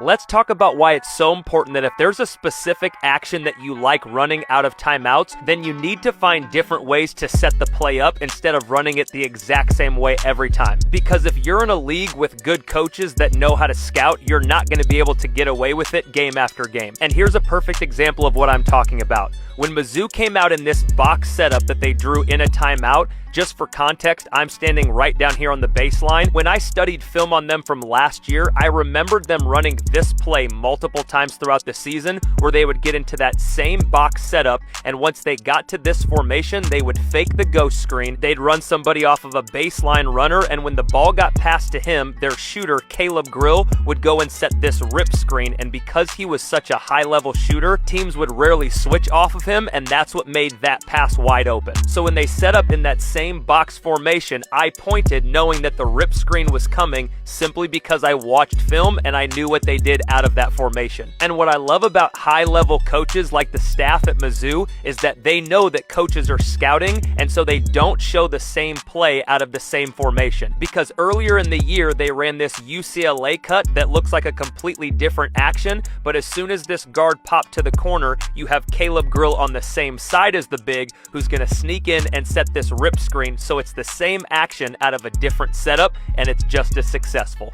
Let's talk about why it's so important that if there's a specific action that you like running out of timeouts, then you need to find different ways to set the play up instead of running it the exact same way every time. Because if you're in a league with good coaches that know how to scout, you're not going to be able to get away with it game after game. And here's a perfect example of what I'm talking about. When Mizzou came out in this box setup that they drew in a timeout, just for context, I'm standing right down here on the baseline. When I studied film on them from last year, I remembered them running this play multiple times throughout the season where they would get into that same box setup, and once they got to this formation, they would fake the ghost screen, they'd run somebody off of a baseline runner, and when the ball got passed to him, their shooter, Caleb Grill, would go and set this rip screen, and because he was such a high-level shooter, teams would rarely switch off of him, and that's what made that pass wide open. So when they set up in that same box formation, I pointed knowing that the rip screen was coming simply because I watched film and I knew what they did out of that formation. And what I love about high-level coaches like the staff at Mizzou is that they know that coaches are scouting, and so they don't show the same play out of the same formation. Because earlier in the year, they ran this UCLA cut that looks like a completely different action, but as soon as this guard popped to the corner, you have Caleb Grill on the same side as the big who's going to sneak in and set this rip screen, so it's the same action out of a different setup, and it's just as successful.